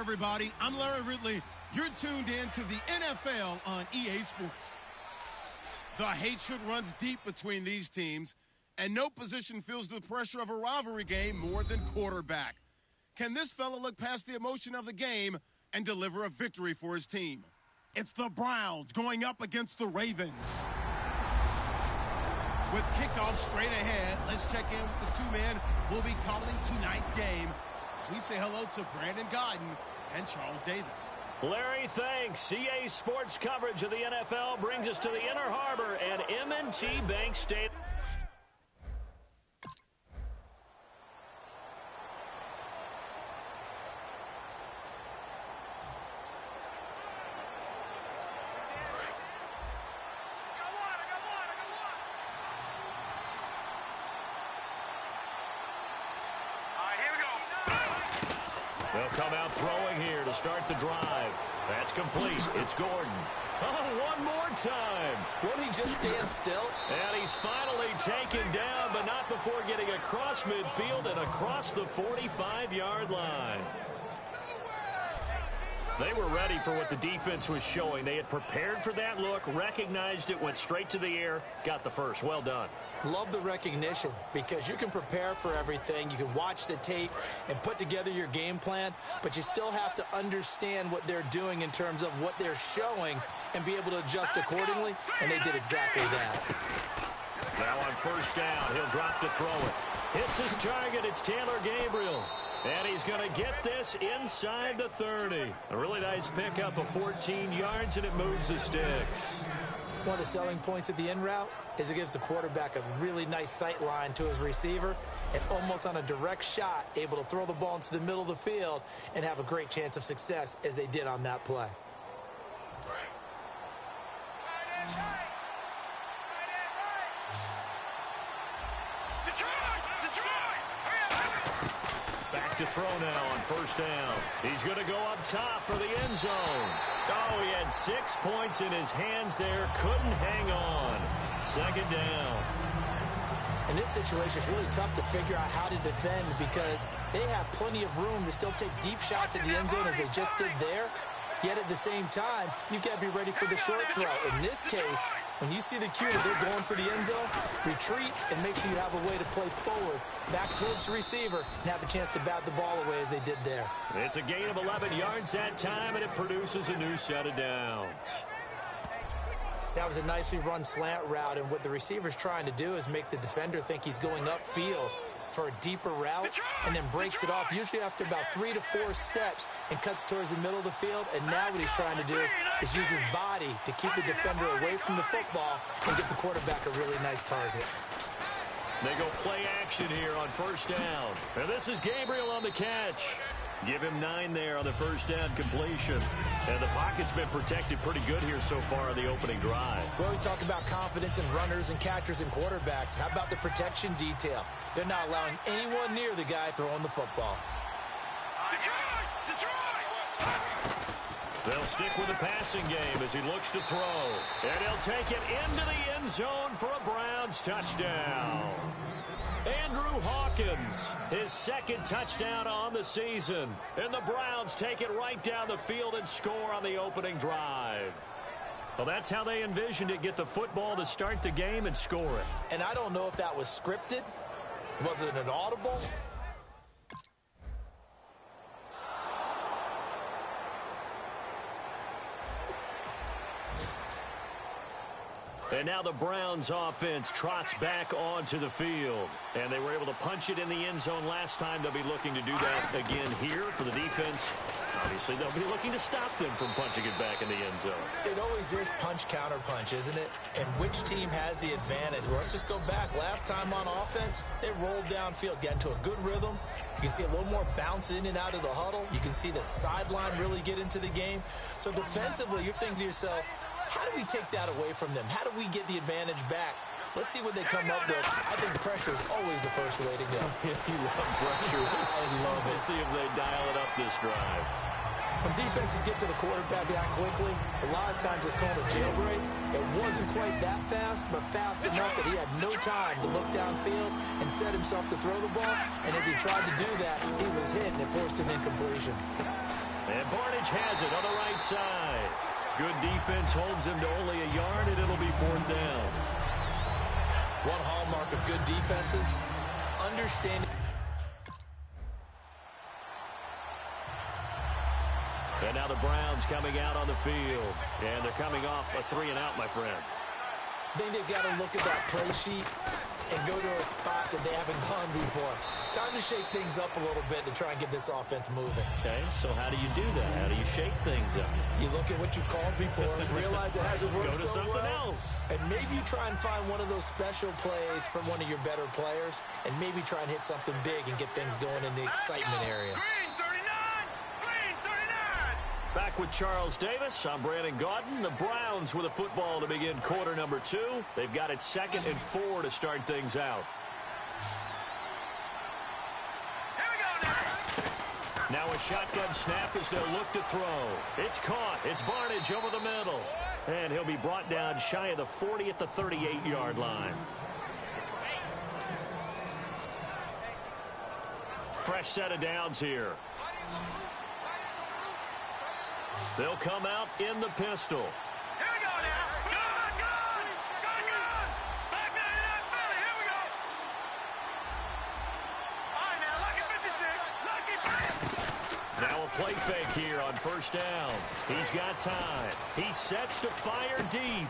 everybody. I'm Larry Ridley. You're tuned in to the NFL on EA Sports. The hatred runs deep between these teams, and no position feels the pressure of a rivalry game more than quarterback. Can this fella look past the emotion of the game and deliver a victory for his team? It's the Browns going up against the Ravens. With kickoff straight ahead, let's check in with the two men who will be calling tonight's game as we say hello to Brandon Godden and Charles Davis. Larry, thanks. CA Sports coverage of the NFL brings us to the Inner Harbor at M&T Bank Stadium. They'll come out throwing here to start the drive. That's complete. It's Gordon. Oh, one more time. Won't he just stand still? And he's finally taken down, but not before getting across midfield and across the 45-yard line. They were ready for what the defense was showing. They had prepared for that look, recognized it, went straight to the air, got the first. Well done. Love the recognition because you can prepare for everything. You can watch the tape and put together your game plan, but you still have to understand what they're doing in terms of what they're showing and be able to adjust accordingly, and they did exactly that. Now on first down, he'll drop to throw it. Hits his target. It's Taylor Gabriel. And he's going to get this inside the 30. A really nice pickup of 14 yards, and it moves the sticks. One of the selling points of the in route is it gives the quarterback a really nice sight line to his receiver and almost on a direct shot able to throw the ball into the middle of the field and have a great chance of success as they did on that play. To throw now on first down. He's going to go up top for the end zone. Oh, he had 6 points in his hands there. Couldn't hang on. Second down. In this situation, it's really tough to figure out how to defend because they have plenty of room to still take deep shots at the end zone as they just did there. Yet at the same time, you've got to be ready for the short throw. In this case, when you see the cue that they're going for the end zone, retreat and make sure you have a way to play forward, back towards the receiver, and have a chance to bat the ball away as they did there. It's a gain of 11 yards that time, and it produces a new set of downs. That was a nicely run slant route, and what the receiver's trying to do is make the defender think he's going upfield for a deeper route and then breaks it off usually after about 3 to 4 steps and cuts towards the middle of the field. And now what he's trying to do is use his body to keep the defender away from the football and get the quarterback a really nice target. They go play action here on first down. And this is Gabriel on the catch. Give him 9 there on the first down completion. And the pocket's been protected pretty good here so far on the opening drive. We always talk about confidence in runners and catchers and quarterbacks. How about the protection detail? They're not allowing anyone near the guy throwing the football. They'll stick with the passing game as he looks to throw. And he'll take it into the end zone for a Browns touchdown. Andrew Hawkins, his second touchdown on the season. And the Browns take it right down the field and score on the opening drive. Well, that's how they envisioned it, get the football to start the game and score it. And I don't know if that was scripted. Was it an audible? And now the Browns offense trots back onto the field. And they were able to punch it in the end zone last time. They'll be looking to do that again here for the defense. Obviously, they'll be looking to stop them from punching it back in the end zone. It always is punch-counter-punch, isn't it? And which team has the advantage? Well, let's just go back. Last time on offense, they rolled downfield, got into a good rhythm. You can see a little more bounce in and out of the huddle. You can see the sideline really get into the game. So defensively, you're thinking to yourself, how do we take that away from them? How do we get the advantage back? Let's see what they come up with. I think pressure is always the first way to go. If you love pressure, I love it. Let's see if they dial it up this drive. When defenses get to the quarterback that quickly, a lot of times it's called a jailbreak. It wasn't quite that fast, but fast enough that he had no time to look downfield and set himself to throw the ball. And as he tried to do that, he was hit and it forced an incompletion. And Barnidge has it on the right side. Good defense holds him to only a yard, and it'll be 4th down. One hallmark of good defenses is understanding. And now the Browns coming out on the field. And they're coming off a 3-and-out, my friend. I think they've got to look at that play sheet and go to a spot that they haven't gone before. Time to shake things up a little bit to try and get this offense moving. Okay, so how do you do that? How do you shake things up? You look at what you've called before, realize it hasn't worked so well. Go to something else. And maybe you try and find one of those special plays from one of your better players, and maybe try and hit something big and get things going in the excitement area. Back with Charles Davis. I'm Brandon Gaudin. The Browns with a football to begin quarter number 2. They've got it 2nd and 4 to start things out. Now a shotgun snap as they'll look to throw. It's caught. It's Barnidge over the middle. And he'll be brought down shy of the 40 at the 38-yard line. Fresh set of downs here. They'll come out in the pistol. Here we go now. Good. Back there in that belly. Here we go. All right, now, lucky 56. Now a play fake here on 1st down. He's got time. He sets to fire deep.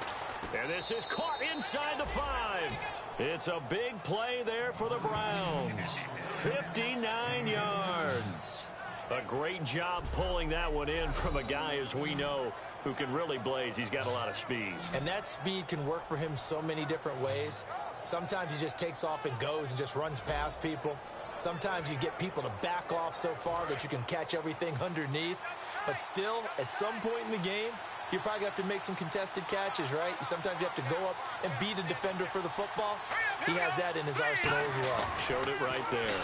And this is caught inside the 5. It's a big play there for the Browns. 59 yards. A great job pulling that one in from a guy, as we know, who can really blaze. He's got a lot of speed. And that speed can work for him so many different ways. Sometimes he just takes off and goes and just runs past people. Sometimes you get people to back off so far that you can catch everything underneath. But still, at some point in the game, you probably have to make some contested catches, right? Sometimes you have to go up and beat a defender for the football. He has that in his arsenal as well. Showed it right there.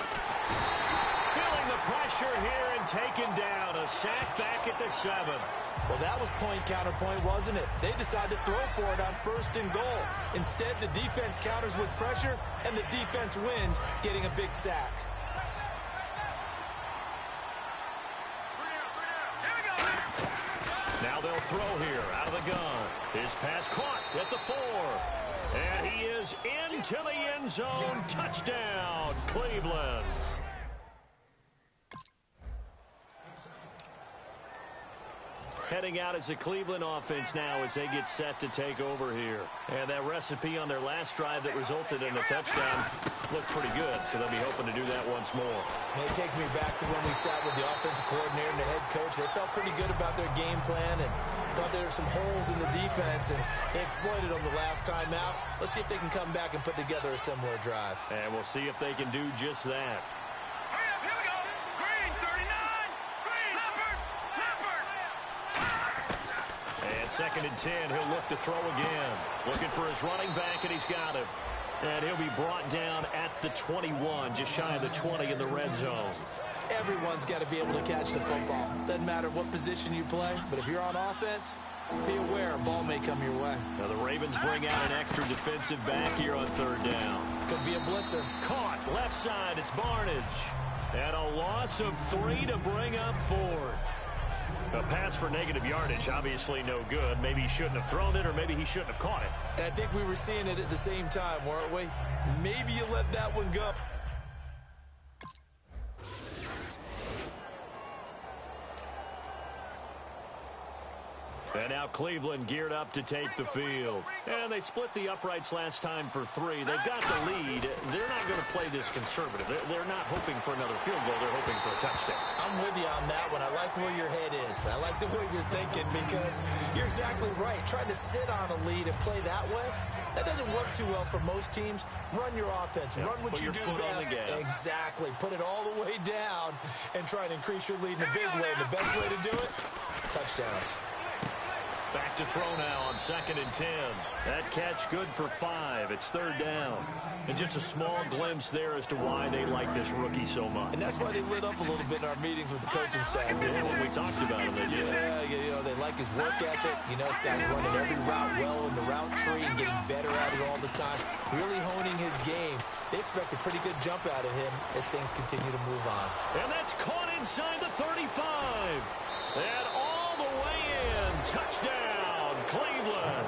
Feeling the pressure here and taken down. A sack back at the 7. Well, that was point counterpoint, wasn't it? They decided to throw for it on 1st and goal. Instead, the defense counters with pressure, and the defense wins, getting a big sack. Now they'll throw here out of the gun. His pass caught at the 4. And he is into the end zone. Touchdown, Cleveland. Heading out as the Cleveland offense now as they get set to take over here. And that recipe on their last drive that resulted in a touchdown looked pretty good, so they'll be hoping to do that once more. And it takes me back to when we sat with the offensive coordinator and the head coach. They felt pretty good about their game plan and thought there were some holes in the defense, and they exploited them the last time out. Let's see if they can come back and put together a similar drive. And we'll see if they can do just that. Here we go. Green, 39. Green, Leopard. 2nd and 10. He'll look to throw again. Looking for his running back, and he's got him. And he'll be brought down at the 21, just shy of the 20 in the red zone. Everyone's got to be able to catch the football. Doesn't matter what position you play, but if you're on offense, be aware a ball may come your way. Now the Ravens bring out an extra defensive back here on 3rd down. Could be a blitzer. Caught left side. It's Barnidge. And a loss of 3 to bring up 4th. A pass for negative yardage, obviously no good. Maybe he shouldn't have thrown it, or maybe he shouldn't have caught it. And I think we were seeing it at the same time, weren't we? Maybe you let that one go. And now Cleveland geared up to take the field. And they split the uprights last time for 3. They've got the lead. They're not going to play this conservative. They're not hoping for another field goal. They're hoping for a touchdown. I'm with you on that one. I like where your head is. I like the way you're thinking, because you're exactly right. Trying to sit on a lead and play that way, that doesn't work too well for most teams. Run your offense. Run what you do best. Exactly. Put it all the way down and try and increase your lead in a big way. And the best way to do it, touchdowns. Back to throw now on 2nd and 10. That catch good for 5. It's 3rd down. And just a small glimpse there as to why they like this rookie so much. And that's why they lit up a little bit in our meetings with the coaching staff. Yeah, when we talked about him, they did. Yeah, you know, they like his work ethic. You know, this guy's running every route well in the route tree and getting better at it all the time. Really honing his game. They expect a pretty good jump out of him as things continue to move on. And that's caught inside the 35. And all the way in. Touchdown, Cleveland.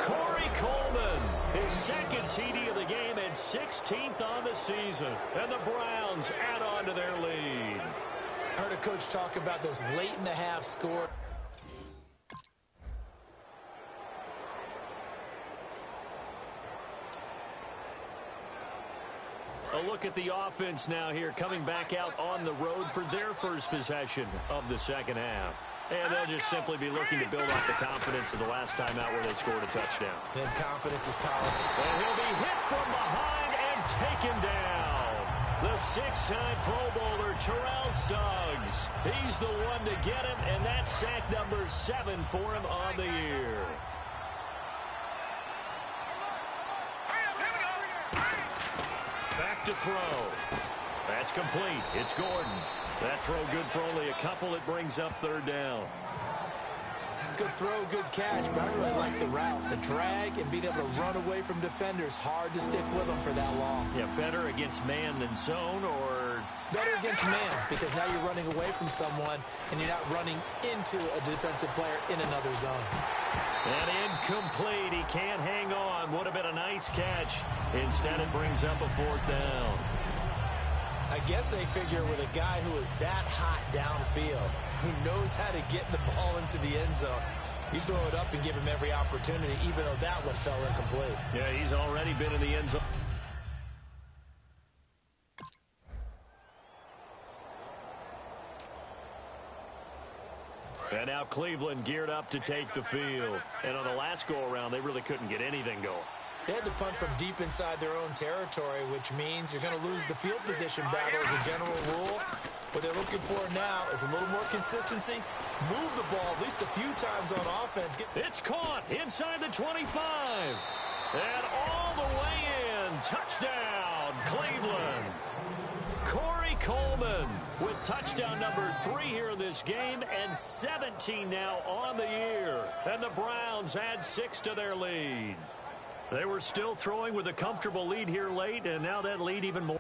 Corey Coleman, his second TD of the game and 16th on the season. And the Browns add on to their lead. I heard a coach talk about those late in the half score. A look at the offense now here, coming back out on the road for their first possession of the second half. And they'll just simply be looking to build off the confidence of the last time out where they scored a touchdown. Then confidence is powerful. And he'll be hit from behind and taken down. The six-time Pro Bowler, Terrell Suggs. He's the one to get him, and that's sack number 7 for him on the year. Back to throw. That's complete. It's Gordon. That throw good for only a couple. It brings up third down. Good throw, good catch, but I really like the route. The drag and being able to run away from defenders. Hard to stick with them for that long. Yeah, better against man than zone, or better against man, because now you're running away from someone and you're not running into a defensive player in another zone. And incomplete. He can't hang on. Would have been a nice catch. Instead, it brings up a fourth down. I guess they figure with a guy who is that hot downfield, who knows how to get the ball into the end zone, you throw it up and give him every opportunity, even though that one fell incomplete. Yeah, he's already been in the end zone. And now Cleveland geared up to take the field. And on the last go-around, they really couldn't get anything going. They had to punt from deep inside their own territory, which means you're going to lose the field position battle as a general rule. What they're looking for now is a little more consistency. Move the ball at least a few times on offense. It's caught inside the 25. And all the way in. Touchdown, Cleveland. Corey Coleman with touchdown number 3 here in this game and 17 now on the year. And the Browns add 6 to their lead. They were still throwing with a comfortable lead here late, and now that lead even more.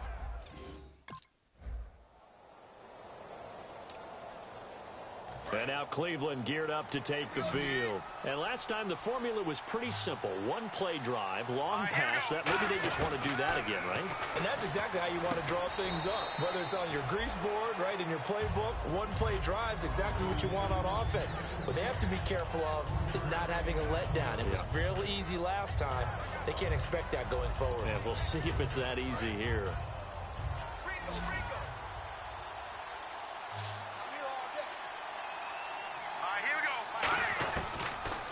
And now Cleveland geared up to take the field. And last time the formula was pretty simple. One play drive, long pass. That maybe they just want to do that again, right? And that's exactly how you want to draw things up. Whether it's on your grease board, right, in your playbook, one play drive's exactly what you want on offense. What they have to be careful of is not having a letdown. It was real easy last time. They can't expect that going forward. And we'll see if it's that easy here.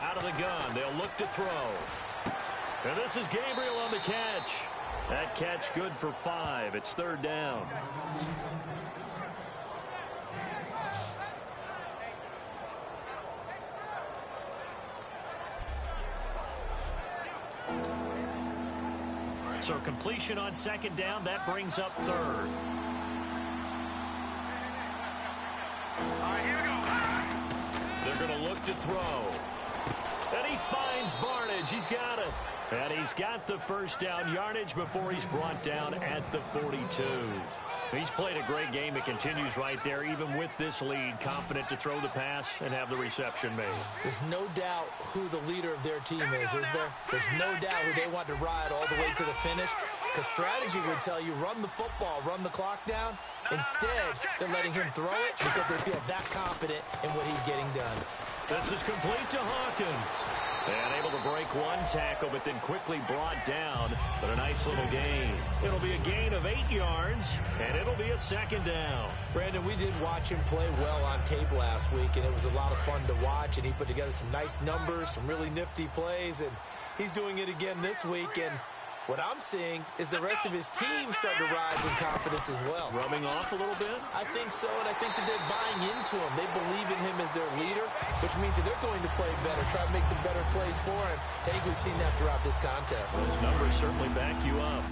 Out of the gun, they'll look to throw. And this is Gabriel on the catch. That catch good for 5. It's third down. So completion on second down, that brings up third. They're going to look to throw. And he finds Barnage. He's got it. And he's got the first down yardage before he's brought down at the 42. He's played a great game. It continues right there, even with this lead, confident to throw the pass and have the reception made. There's no doubt who the leader of their team is there? There's no doubt who they want to ride all the way to the finish. Because strategy would tell you, run the football, run the clock down. Instead, they're letting him throw it because they feel that confident in what he's getting done. This is complete to Hawkins. And able to break one tackle, but then quickly brought down. But a nice little gain. It'll be a gain of 8 yards, and it'll be a second down. Brandon, we did watch him play well on tape last week, and it was a lot of fun to watch. And he put together some nice numbers, some really nifty plays, and he's doing it again this week. And what I'm seeing is the rest of his team starting to rise in confidence as well. Rubbing off a little bit? I think so, and I think that they're buying into him. They believe in him as their leader, which means that they're going to play better, try to make some better plays for him. I think we've seen that throughout this contest. Those numbers certainly back you up.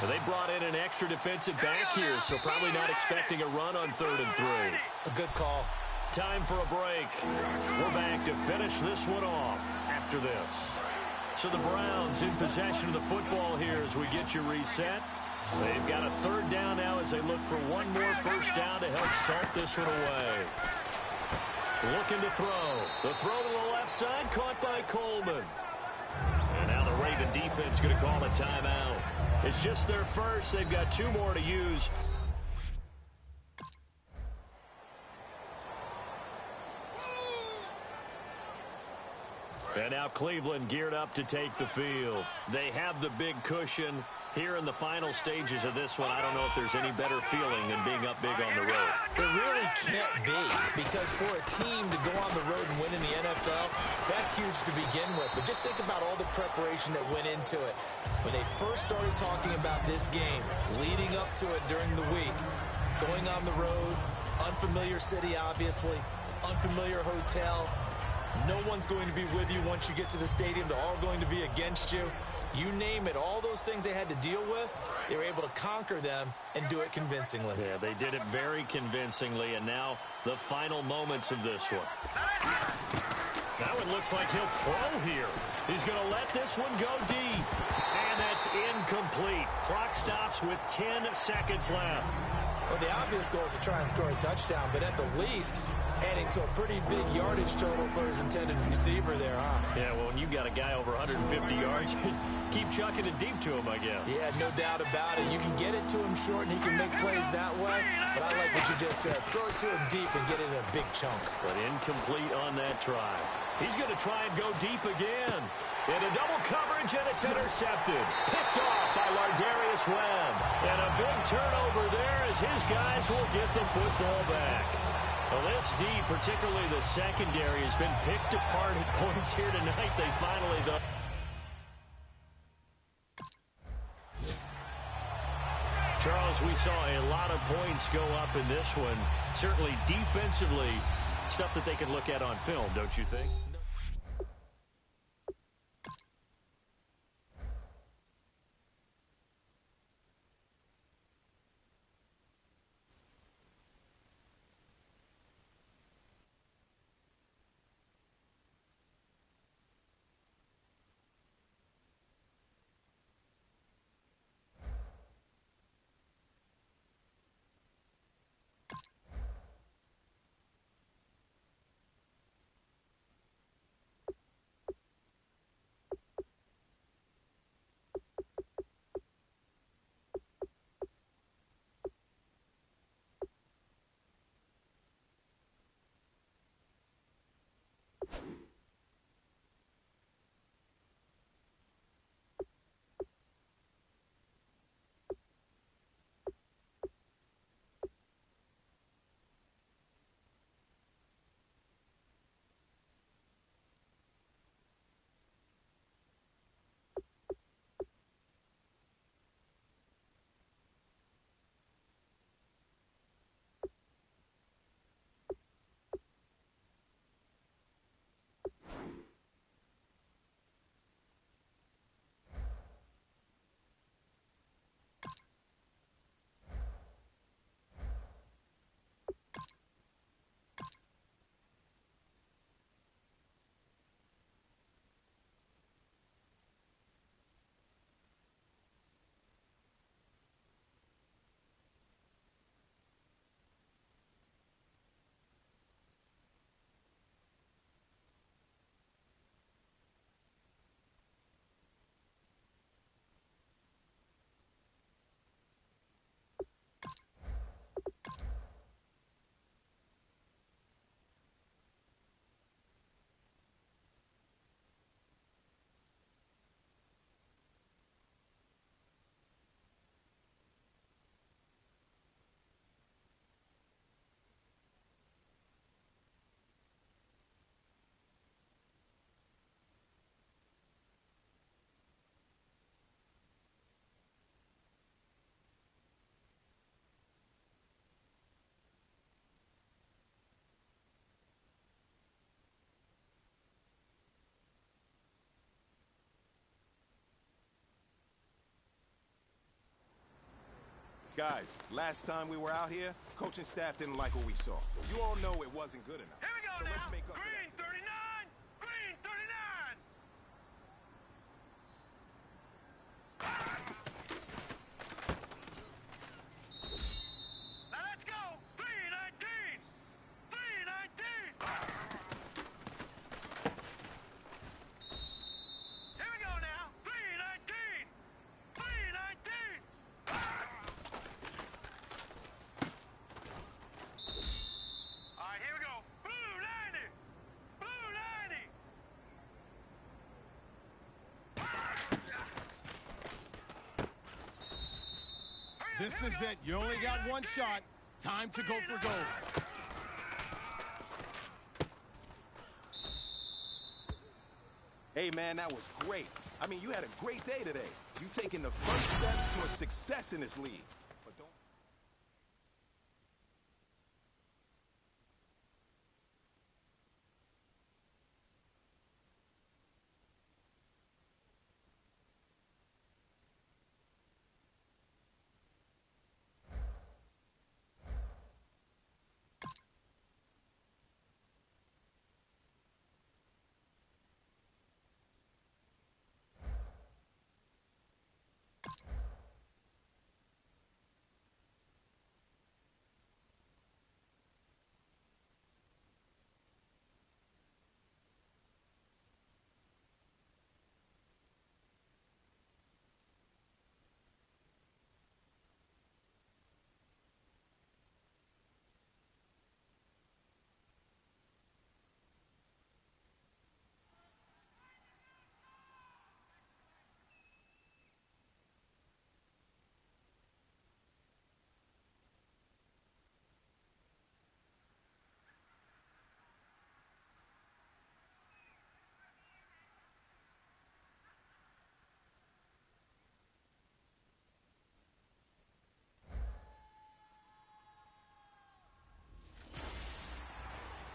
They brought in an extra defensive back here, so probably not expecting a run on 3rd and 3. A good call. Time for a break. We're back to finish this one off after this. So the Browns in possession of the football here as we get you reset. They've got a 3rd down now as they look for one more first down to help salt this one away. Looking to throw. The throw to the left side, caught by Coleman. And now the Raven defense going to call a timeout. It's just their first. They've got 2 more to use. And now Cleveland geared up to take the field. They have the big cushion. Here in the final stages of this one, I don't know if there's any better feeling than being up big on the road. There really can't be, because for a team to go on the road and win in the NFL, that's huge to begin with. But just think about all the preparation that went into it. When they first started talking about this game, leading up to it during the week, going on the road, unfamiliar city, obviously, unfamiliar hotel. No one's going to be with you once you get to the stadium. They're all going to be against you. You name it, all those things they had to deal with, they were able to conquer them and do it convincingly. Yeah, they did it very convincingly, and now the final moments of this one. Now it looks like he'll throw here. He's going to let this one go deep. And that's incomplete. Clock stops with 10 seconds left. Well, the obvious goal is to try and score a touchdown, but at the least, adding to a pretty big yardage total for his intended receiver there, huh? Yeah, well, when you got a guy over 150 yards, keep chucking it deep to him, I guess. Yeah, no doubt about it. You can get it to him short, and he can make plays that way, but I like what you just said. Throw it to him deep and get it in a big chunk. But incomplete on that try. He's going to try and go deep again. In a double coverage, and it's intercepted. Picked off by Lardarius Webb. And a big turnover there as his guys will get the football back. Well, this D, particularly the secondary, has been picked apart at points here tonight. They finally, though. Charles, we saw a lot of points go up in this one. Certainly defensively, stuff that they can look at on film, don't you think? Guys, last time we were out here, coaching staff didn't like what we saw. You all know it wasn't good enough. Here we go So now. let's make up for Green that. 39. Green 39. Now let's go. 319. 319. Here we go now. 319. 319. All right, here we go. Blue 90. Blue 90. This is it. You only got one shot. Time to go for gold. Hey, man, that was great. I mean, you had a great day today. You taking the first steps to a success in this league. But don't...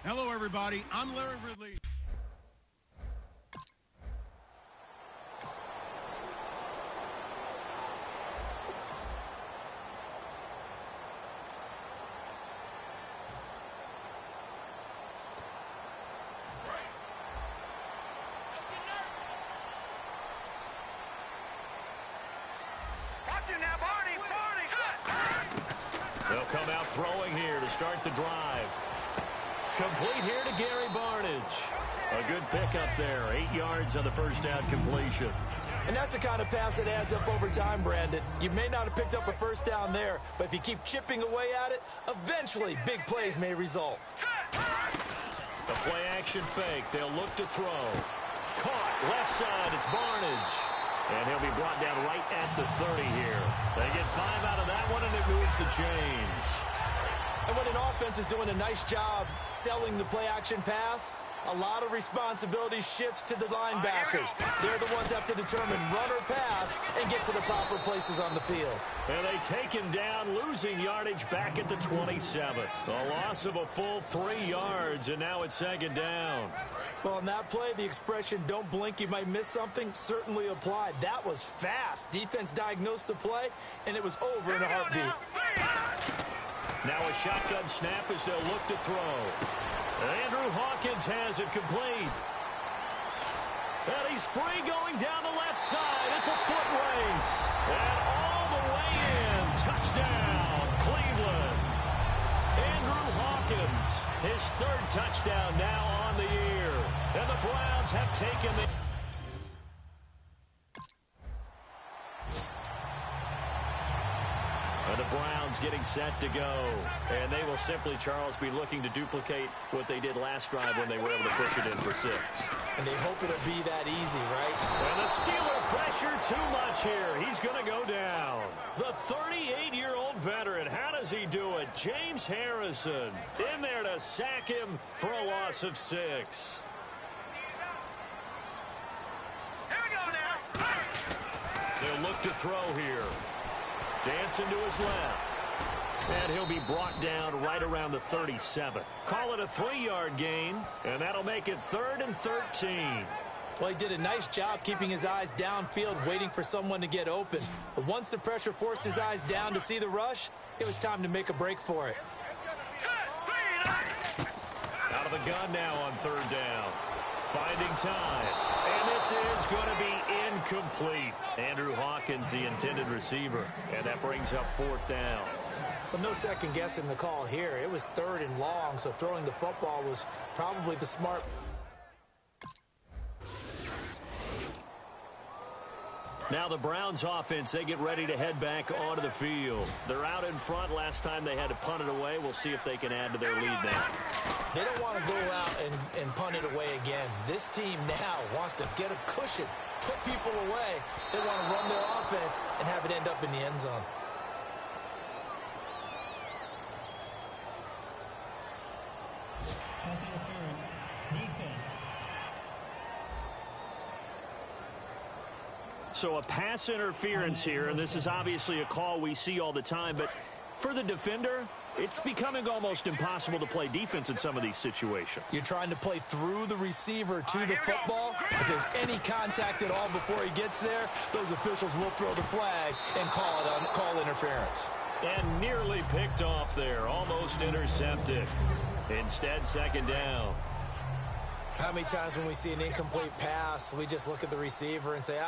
Hello, everybody. I'm Larry Ridley. Watch it now, Barney. Barney. They'll come out throwing here to start the drive. Complete here to Gary Barnidge. A good pickup there. 8 yards on the first down completion. And that's the kind of pass that adds up over time, Brandon. You may not have picked up a first down there, but if you keep chipping away at it, eventually big plays may result. The play action fake. They'll look to throw. Caught left side. It's Barnidge. And he'll be brought down right at the 30 here. They get 5 out of that one, and it moves the chains. And when an offense is doing a nice job selling the play-action pass, a lot of responsibility shifts to the linebackers. They're the ones that have to determine run or pass and get to the proper places on the field. And they take him down, losing yardage back at the 27. A loss of a full 3 yards, and now it's second down. Well, on that play, the expression, don't blink, you might miss something, certainly applied. That was fast. Defense diagnosed the play, and it was over in a heartbeat. Now a shotgun snap as they'll look to throw. Andrew Hawkins has it complete. And he's free going down the left side. It's a foot race. And all the way in. Touchdown, Cleveland. Andrew Hawkins, his 3rd touchdown now on the year. And the Browns have taken the... And the Browns getting set to go. And they will simply, Charles, be looking to duplicate what they did last drive when they were able to push it in for 6. And they hope it'll be that easy, right? And the Steeler pressure too much here. He's going to go down. The 38-year-old veteran, how does he do it? James Harrison in there to sack him for a loss of 6. Here we go now. They'll look to throw here. Dancing to his left. And he'll be brought down right around the 37. Call it a 3-yard gain, and that'll make it 3rd and 13. Well, he did a nice job keeping his eyes downfield, waiting for someone to get open. But once the pressure forced his eyes down to see the rush, it was time to make a break for it. Out of the gun now on third down. Finding time. And this is going to be incomplete. Andrew Hawkins, the intended receiver. And that brings up fourth down. But no second guessing the call here. It was third and long, so throwing the football was probably the smart. Now the Browns offense, they get ready to head back onto the field. They're out in front. Last time they had to punt it away. We'll see if they can add to their lead now. They don't want to go out and punt it away again. This team now wants to get a cushion, put people away. They want to run their offense and have it end up in the end zone. Pass interference, defense. So a pass interference here, and this is obviously a call we see all the time, but for the defender, it's becoming almost impossible to play defense in some of these situations. You're trying to play through the receiver to the football. If there's any contact at all before he gets there, those officials will throw the flag and call interference. And nearly picked off there, almost intercepted. Instead, second down. How many times when we see an incomplete pass, we just look at the receiver and say,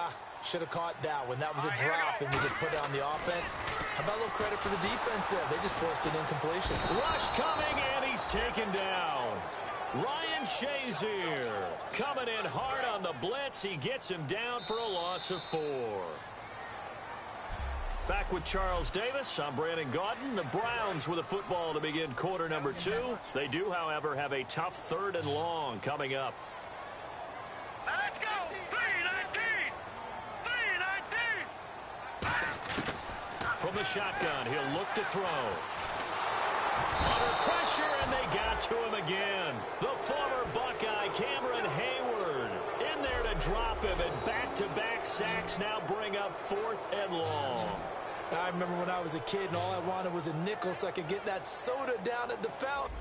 should have caught that one. That was a drop, and we just put it on the offense. How about a little credit for the defense there? They just forced an incompletion. Rush coming, and he's taken down. Ryan Shazier coming in hard on the blitz. He gets him down for a loss of 4. Back with Charles Davis, I'm Brandon Gaudin. The Browns with a football to begin quarter number 2. They do, however, have a tough third and long coming up. Let's go! 3-19! 3-19! From the shotgun, he'll look to throw. Under pressure, and they got to him again. The former Buckeye, Cameron Hayward, in there to drop him, and back-to-back sacks now bring up fourth and long. I remember when I was a kid and all I wanted was a nickel so I could get that soda down at the fountain.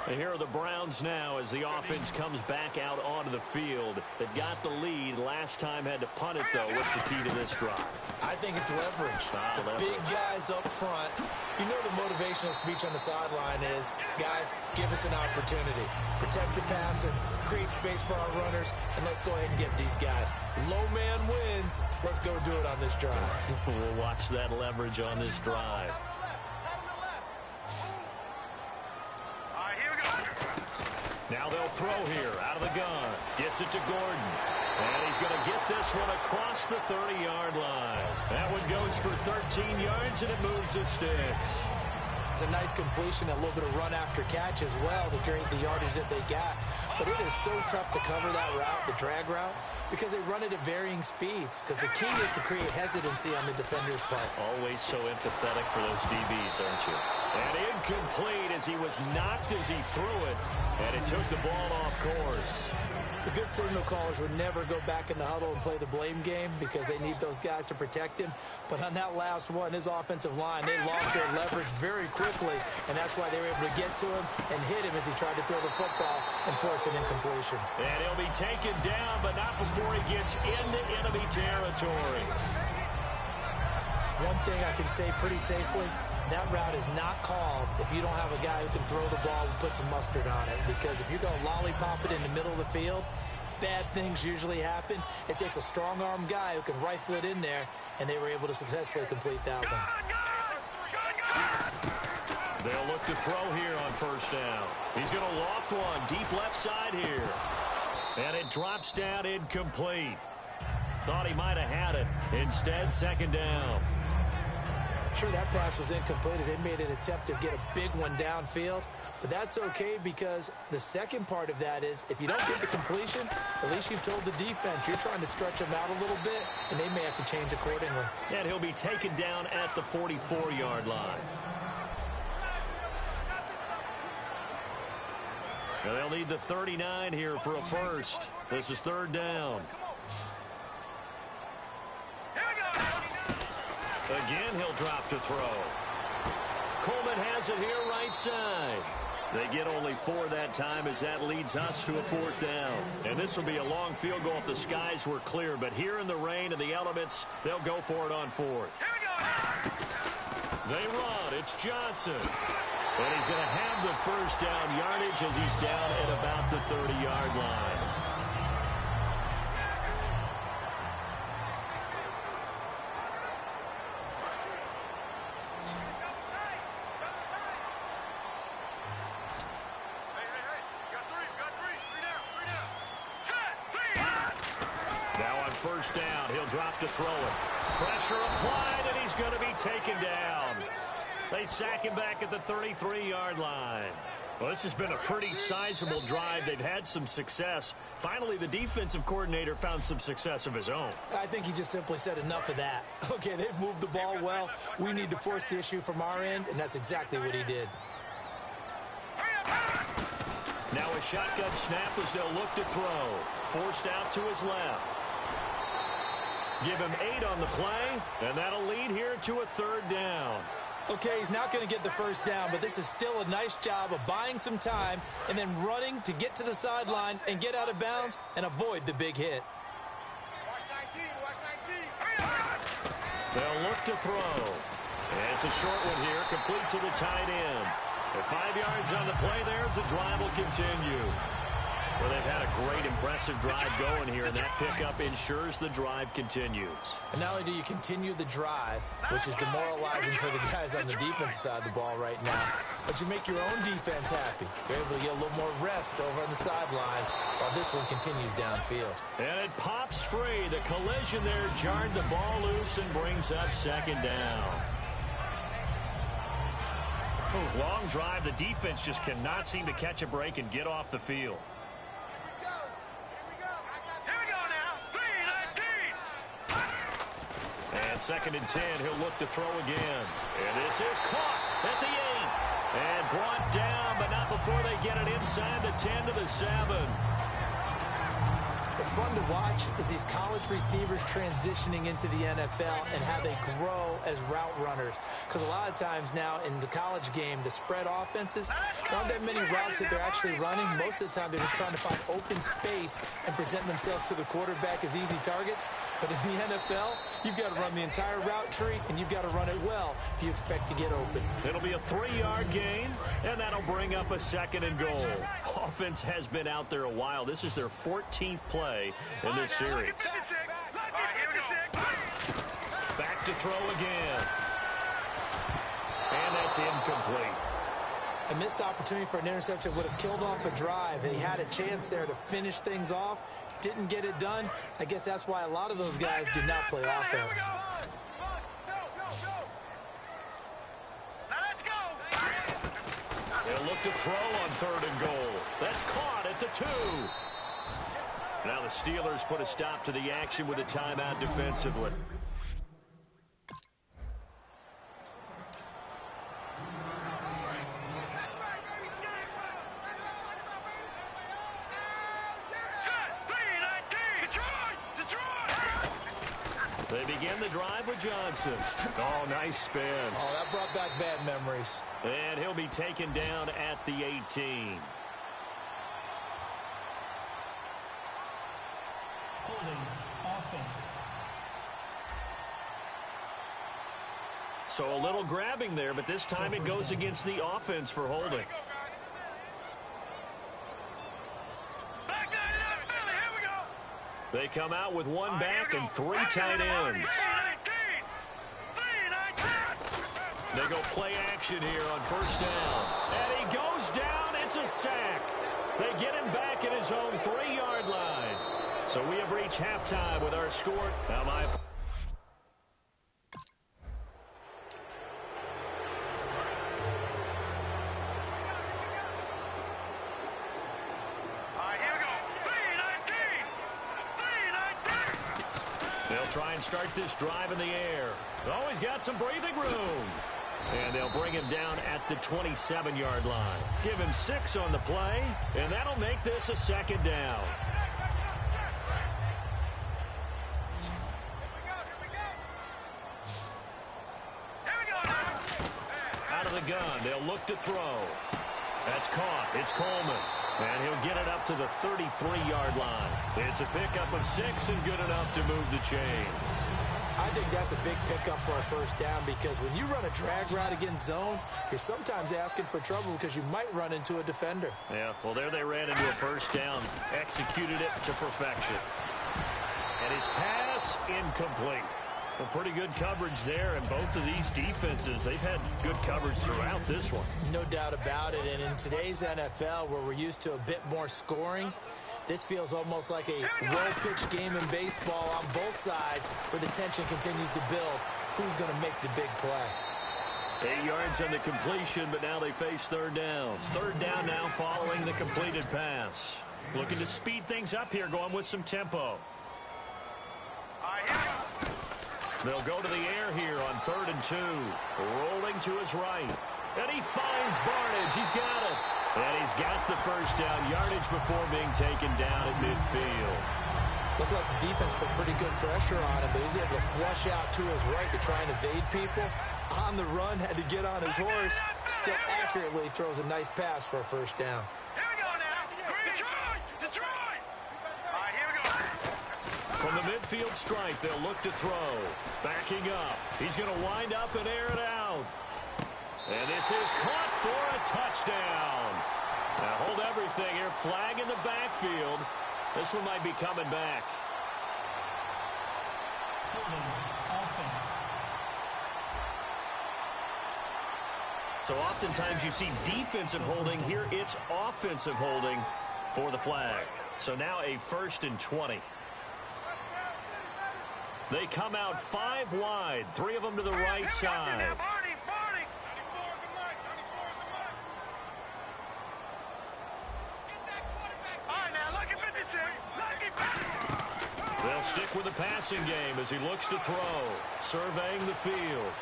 And here are the Browns now as the offense comes back out onto the field. They've got the lead. Last time had to punt it, though. What's the key to this drive? I think it's leverage. The big guys up front. You know the motivational speech on the sideline is, guys, give us an opportunity. Protect the passer, create space for our runners, and let's go ahead and get these guys. Low man wins. Let's go do it on this drive. We'll watch that leverage on this drive. Now they'll throw here out of the gun. Gets it to Gordon. And he's going to get this one across the 30-yard line. That one goes for 13 yards, and it moves the sticks. It's a nice completion, a little bit of run after catch as well to create the yardage that they got. But it is so tough to cover that route, the drag route, because they run it at varying speeds. Because the key is to create hesitancy on the defender's part. Always so empathetic for those DBs, aren't you? And incomplete as he was knocked as he threw it. And it took the ball off course. The good signal callers would never go back in the huddle and play the blame game because they need those guys to protect him. But on that last one, his offensive line, they lost their leverage very quickly, and that's why they were able to get to him and hit him as he tried to throw the football and force an incompletion. And he'll be taken down, but not before he gets into enemy territory. One thing I can say pretty safely, that route is not called if you don't have a guy who can throw the ball and put some mustard on it. Because if you're going to lollipop it in the middle of the field, bad things usually happen. It takes a strong-arm guy who can rifle it in there, and they were able to successfully complete that one. They'll look to throw here on first down. He's going to loft one deep left side here. And it drops down incomplete. Thought he might have had it. Instead, second down. Sure, that pass was incomplete as they made an attempt to get a big one downfield. But that's okay because the second part of that is if you don't get the completion, at least you've told the defense you're trying to stretch them out a little bit, and they may have to change accordingly. And he'll be taken down at the 44-yard line. Now they'll need the 39 here for a first. This is third down. Again, he'll drop to throw. Coleman has it here right side. They get only 4 that time as that leads us to a 4th down. And this will be a long field goal if the skies were clear. But here in the rain and the elements, they'll go for it on 4th. They run. It's Johnson. And he's going to have the first down yardage as he's down at about the 30-yard line. First down, he'll drop to throw it. Pressure applied, and he's going to be taken down. They sack him back at the 33-yard line. Well, this has been a pretty sizable drive. They've had some success. Finally, the defensive coordinator found some success of his own. I think he just simply said enough of that. Okay, they've moved the ball well. We need to force the issue from our end, and that's exactly what he did. Now a shotgun snap as they'll look to throw. Forced out to his left. Give him 8 on the play, and that'll lead here to a 3rd down. Okay, he's not going to get the first down, but this is still a nice job of buying some time and then running to get to the sideline and get out of bounds and avoid the big hit. Watch 19, watch 19. They'll look to throw. And it's a short one here, complete to the tight end. At 5 yards on the play there, as the drive will continue. Well, they've had a great, impressive drive going here, and that pickup ensures the drive continues. And not only do you continue the drive, which is demoralizing for the guys on the defensive side of the ball right now, but you make your own defense happy. You're able to get a little more rest over on the sidelines while this one continues downfield. And it pops free. The collision there jarred the ball loose and brings up 2nd down. Long drive. The defense just cannot seem to catch a break and get off the field. And 2nd and 10, he'll look to throw again. And this is caught at the 8. And brought down, but not before they get it inside the 10 to the 7. What's fun to watch is these college receivers transitioning into the NFL and how they grow as route runners. Because a lot of times now in the college game, the spread offenses, there aren't that many routes that they're actually running. Most of the time, they're just trying to find open space and present themselves to the quarterback as easy targets. But in the NFL, you've got to run the entire route tree, and you've got to run it well if you expect to get open. It'll be a 3-yard gain, and that'll bring up a 2nd and goal. Offense has been out there a while. This is their 14th play in this series. Back to throw again. And that's incomplete. A missed opportunity for an interception would have killed off a drive. He had a chance there to finish things off. Didn't get it done. I guess that's why a lot of those guys do not play offense. They'll look to throw on 3rd and goal. That's caught at the 2. Now the Steelers put a stop to the action with a timeout defensively. They begin the drive with Johnson. Oh, nice spin. Oh, that brought back bad memories. And he'll be taken down at the 18. Holding offense. So a little grabbing there, but this time it goes against the offense for holding. They come out with 1 back and 3 tight ends. They go play action here on 1st down. And he goes down. It's a sack. They get him back at his own 3-yard line. So we have reached halftime with our score. Now they'll try and start this drive in the air. Oh, he's got some breathing room. And they'll bring him down at the 27-yard line. Give him 6 on the play, and that'll make this a 2nd down. Out of the gun, they'll look to throw. That's caught. It's Coleman. And he'll get it up to the 33-yard line. It's a pickup of 6 and good enough to move the chains. I think that's a big pickup for a first down because when you run a drag route against zone, you're sometimes asking for trouble because you might run into a defender. Yeah, well, there they ran into a first down. Executed it to perfection. And his pass incomplete. Well, pretty good coverage there, and both of these defenses, they've had good coverage throughout this one. No doubt about it, and in today's NFL, where we're used to a bit more scoring, this feels almost like a well-pitched game in baseball on both sides where the tension continues to build. Who's going to make the big play? 8 yards on the completion, but now they face third down. Third down now following the completed pass. Looking to speed things up here, going with some tempo. They'll go to the air here on 3rd and 2. Rolling to his right. And he finds Barnidge. He's got it. And he's got the first down yardage before being taken down at midfield. Looked like the defense put pretty good pressure on him, but he's able to flush out to his right to try and evade people. On the run, had to get on his horse. Still accurately throws a nice pass for a first down. Here we go now. Detroit! Detroit! All right, here we go. From the midfield stripe, they'll look to throw. Backing up. He's going to wind up and air it out. And this is caught for a touchdown. Now hold everything here. Flag in the backfield. This one might be coming back. Offense. So oftentimes you see defensive holding. Here it's offensive holding for the flag. So now a 1st and 20. They come out 5 wide. 3 of them to the right side. They'll stick with the passing game as he looks to throw. Surveying the field.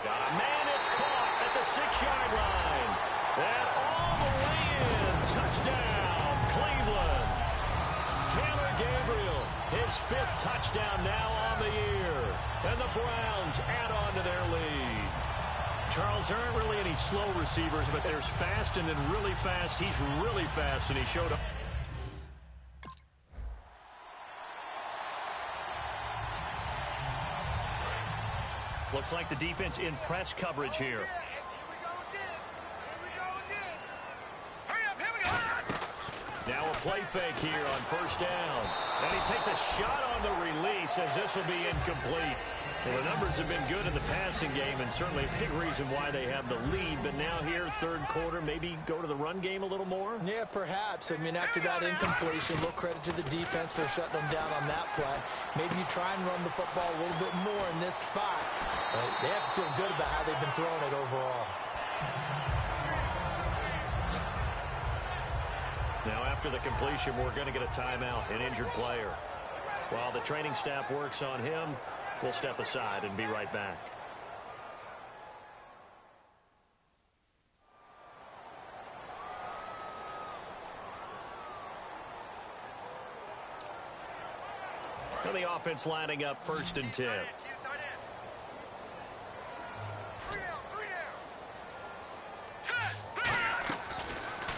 Got a man. It's caught at the 6-yard line. And all the way in. Touchdown, Cleveland. Taylor Gabriel, his 5th touchdown now on the year. And the Browns add on to their lead. Charles, there aren't really any slow receivers, but there's fast and then really fast. He's really fast, and he showed up. Looks like the defense in press coverage here. Now a play fake here on 1st down. And he takes a shot on the release as this will be incomplete. Well, the numbers have been good in the passing game and certainly a big reason why they have the lead. But now here, 3rd quarter, maybe go to the run game a little more? Yeah, perhaps. I mean, after that incompletion, little credit to the defense for shutting them down on that play. Maybe you try and run the football a little bit more in this spot. They have to feel good about how they've been throwing it overall. Now, after the completion, we're going to get a timeout, an injured player. While the training staff works on him, we'll step aside and be right back. And the offense lining up 1st and 10.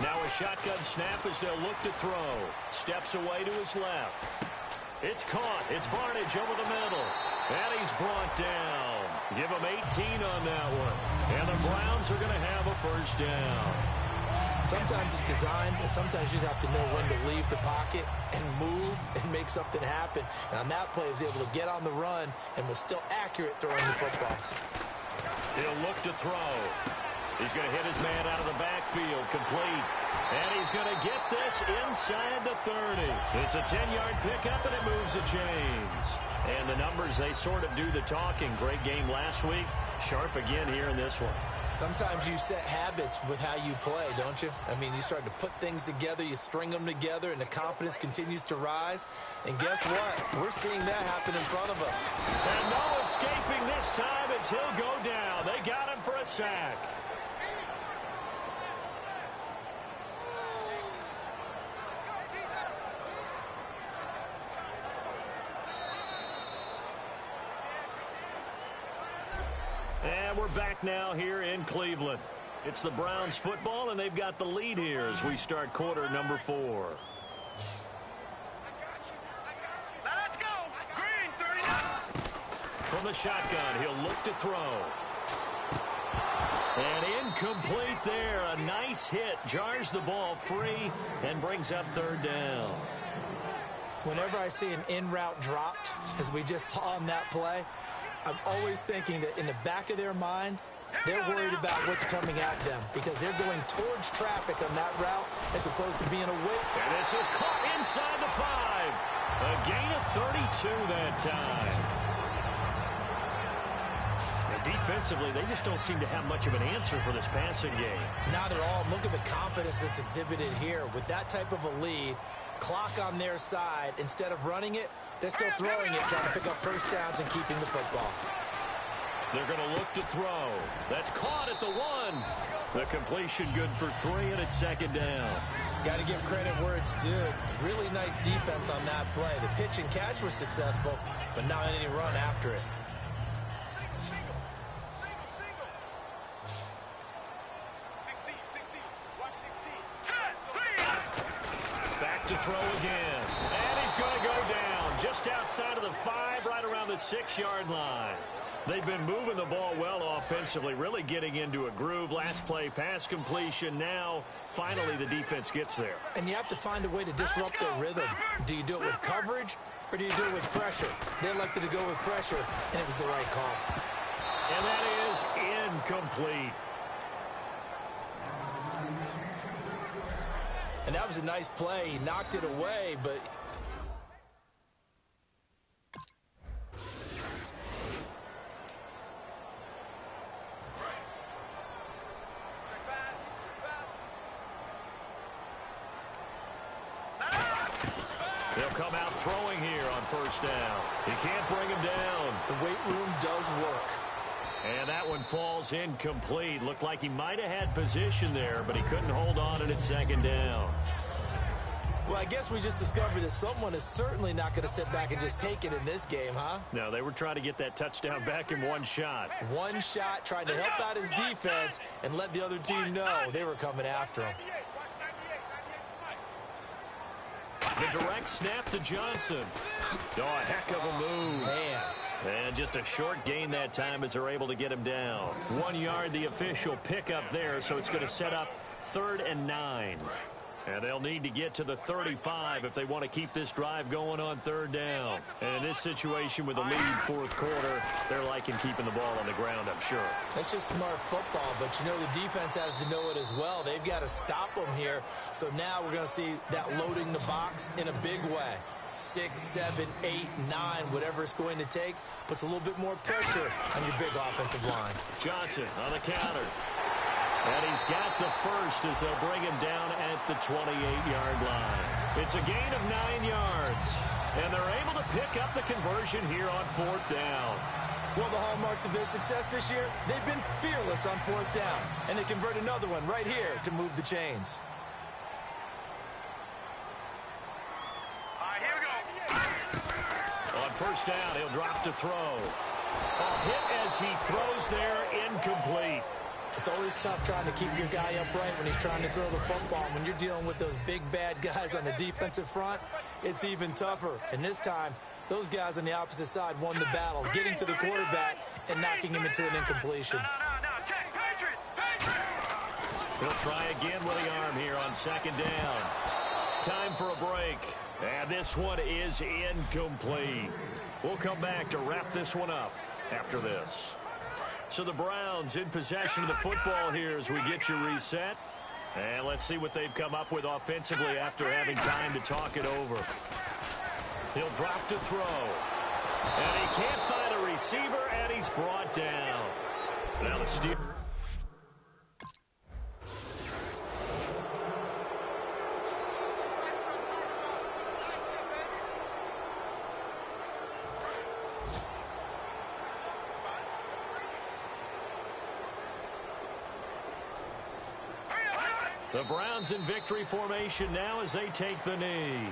Now a shotgun snap as they'll look to throw. Steps away to his left. It's caught. It's Barnidge over the middle. And he's brought down. Give him 18 on that one. And the Browns are going to have a first down. Sometimes it's designed, and sometimes you just have to know when to leave the pocket and move and make something happen. And on that play, he was able to get on the run and was still accurate throwing the football. He'll look to throw. He's going to hit his man out of the backfield, complete. And he's going to get this inside the 30. It's a 10-yard pickup, and it moves the chains. And the numbers, they sort of do the talking. Great game last week. Sharp again here in this one. Sometimes you set habits with how you play, don't you? I mean, you start to put things together, you string them together, and the confidence continues to rise. And guess what? We're seeing that happen in front of us. And no escaping this time as he'll go down. They got him for a sack. And we're back now here in Cleveland. It's the Browns football, and they've got the lead here as we start quarter number 4. Let's go. Green, 39. From the shotgun, he'll look to throw. And incomplete there. A nice hit. Jars the ball free and brings up third down. Whenever I see an in-route dropped, as we just saw on that play, I'm always thinking that in the back of their mind, they're worried about what's coming at them because they're going towards traffic on that route as opposed to being away. And this is caught inside the 5. A gain of 32 that time. Defensively, they just don't seem to have much of an answer for this passing game. Not at all. Look at the confidence that's exhibited here. With that type of a lead, clock on their side, instead of running it, they're still throwing it, trying to pick up first downs and keeping the football. They're going to look to throw. That's caught at the 1. The completion good for 3, and it's second down. Got to give credit where it's due. Really nice defense on that play. The pitch and catch was successful, but not any run after it. Back to throw again. And he's going to go down just outside of the 5, right around the 6-yard line. They've been moving the ball well offensively, really getting into a groove. Last play, pass completion. Now, finally, the defense gets there. And you have to find a way to disrupt their rhythm. Do you do it with coverage, or do you do it with pressure? They elected to go with pressure, and it was the right call. And that is incomplete. And that was a nice play. He knocked it away, but... He'll come out throwing here on first down. He can't bring him down. The weight room does work. And that one falls incomplete. Looked like he might have had position there, but he couldn't hold on and it's second down. Well, I guess we just discovered that someone is certainly not going to sit back and just take it in this game, huh? No, they were trying to get that touchdown back in one shot. One shot, trying to help out his defense and let the other team know they were coming after him. The direct snap to Johnson. Oh, a heck of a move. Man. And just a short gain that time as they're able to get him down. 1 yard, the official pickup there, so it's going to set up 3rd and 9. And they'll need to get to the 35 if they want to keep this drive going on third down. And in this situation with the lead fourth quarter, they're liking keeping the ball on the ground, I'm sure. That's just smart football, but you know the defense has to know it as well. They've got to stop them here. So now we're going to see that loading the box in a big way. 6, 7, 8, 9, whatever it's going to take, puts a little bit more pressure on your big offensive line. Johnson on the counter. And he's got the first as they'll bring him down at the 28-yard line. It's a gain of 9 yards. And they're able to pick up the conversion here on fourth down. Well, the hallmarks of their success this year, they've been fearless on fourth down. And they convert another one right here to move the chains. On first down, he'll drop to throw. A hit as he throws there, incomplete. It's always tough trying to keep your guy upright when he's trying to throw the football. When you're dealing with those big, bad guys on the defensive front, it's even tougher. And this time, those guys on the opposite side won the battle, getting to the quarterback and knocking him into an incompletion. He'll try again with the arm here on second down. Time for a break. And this one is incomplete. We'll come back to wrap this one up after this. So the Browns in possession of the football here as we get you reset. And let's see what they've come up with offensively after having time to talk it over. He'll drop to throw. And he can't find a receiver, and he's brought down. Now the steer. The Browns in victory formation now as they take the knee.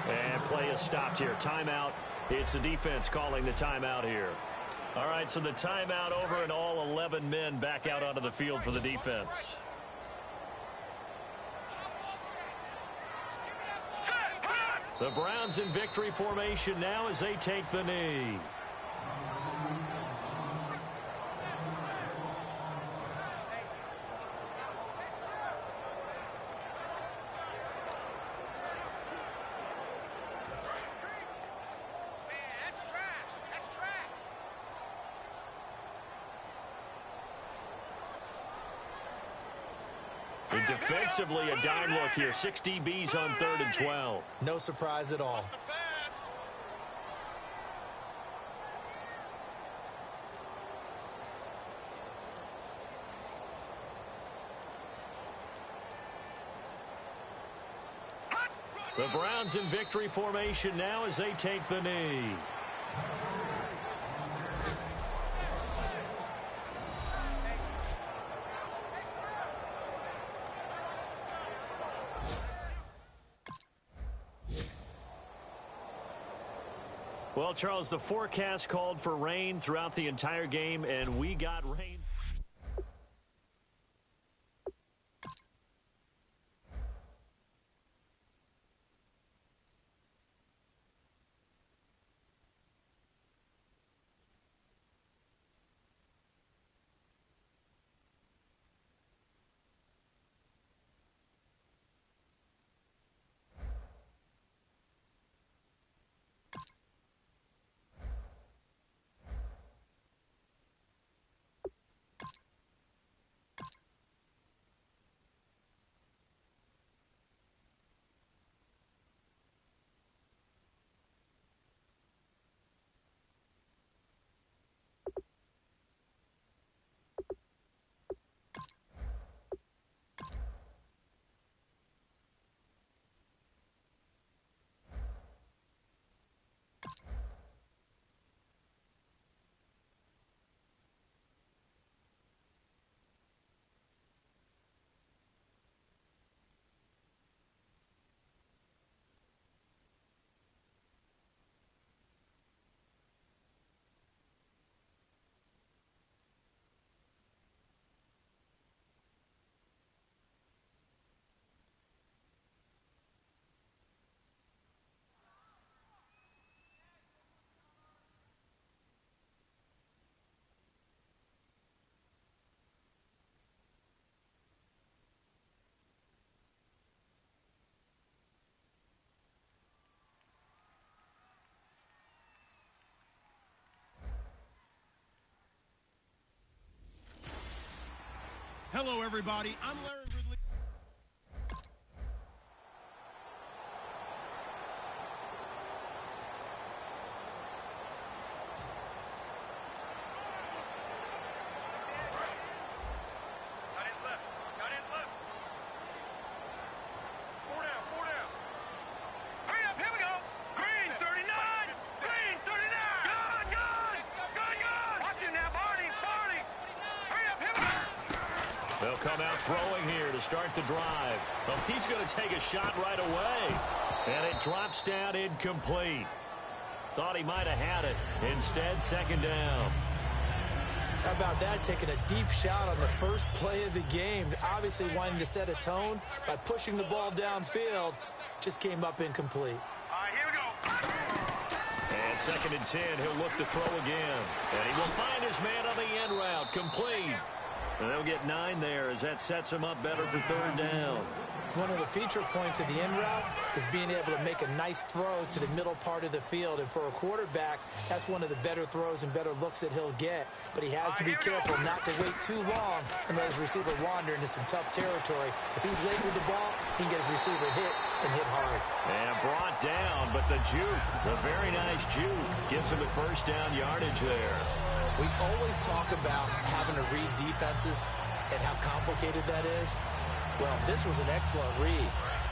And play is stopped here. Timeout. It's the defense calling the timeout here. All right, so the timeout over and all 11 men back out onto the field for the defense. The Browns in victory formation now as they take the knee. Defensively, a dime look here. 6 DBs on 3rd and 12. No surprise at all. The Browns in victory formation now as they take the knee. Well, Charles, the forecast called for rain throughout the entire game, and we got rain. Hello, everybody. I'm Larry Ridley. They'll come out throwing here to start the drive. Well, he's going to take a shot right away. And it drops down incomplete. Thought he might have had it. Instead, 2nd down. How about that, taking a deep shot on the first play of the game. Obviously wanting to set a tone by pushing the ball downfield. Just came up incomplete. All right, here we go. And 2nd and 10, he'll look to throw again. And he will find his man on the end route, complete. And they'll get 9 there as that sets him up better for 3rd down. One of the feature points of the end route is being able to make a nice throw to the middle part of the field. And for a quarterback, that's one of the better throws and better looks that he'll get. But he has to be careful not to wait too long and let his receiver wander into some tough territory. If he's late with the ball, he can get his receiver hit and hit hard. And brought down, but the juke, the very nice juke, gives him the 1st down yardage there. We always talk about having to read defenses and how complicated that is. Well, this was an excellent read.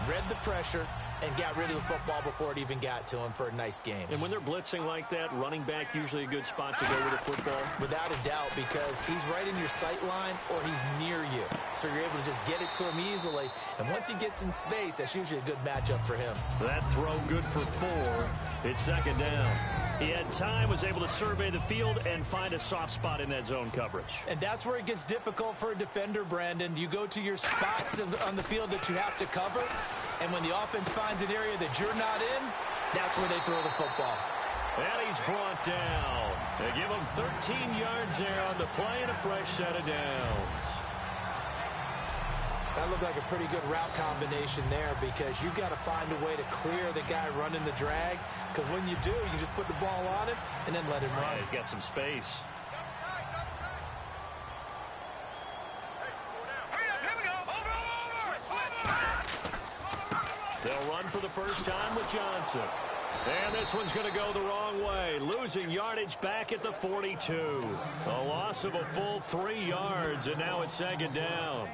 Read the pressure and got rid of the football before it even got to him for a nice game. And when they're blitzing like that, running back usually a good spot to go with the football? Without a doubt, because he's right in your sight line or he's near you. So you're able to just get it to him easily. And once he gets in space, that's usually a good matchup for him. That throw good for 4. It's 2nd down. He had time, was able to survey the field and find a soft spot in that zone coverage. And that's where it gets difficult for a defender, Brandon. You go to your spots on the field that you have to cover, and when the offense finds an area that you're not in, that's where they throw the football. And he's brought down. They give him 13 yards there on the play and a fresh set of downs. That looked like a pretty good route combination there because you've got to find a way to clear the guy running the drag, because when you do, you just put the ball on him and then let him run. Yeah, he's got some space. They'll run for the first time with Johnson. And this one's going to go the wrong way. Losing yardage back at the 42. A loss of a full 3 yards, and now it's second down.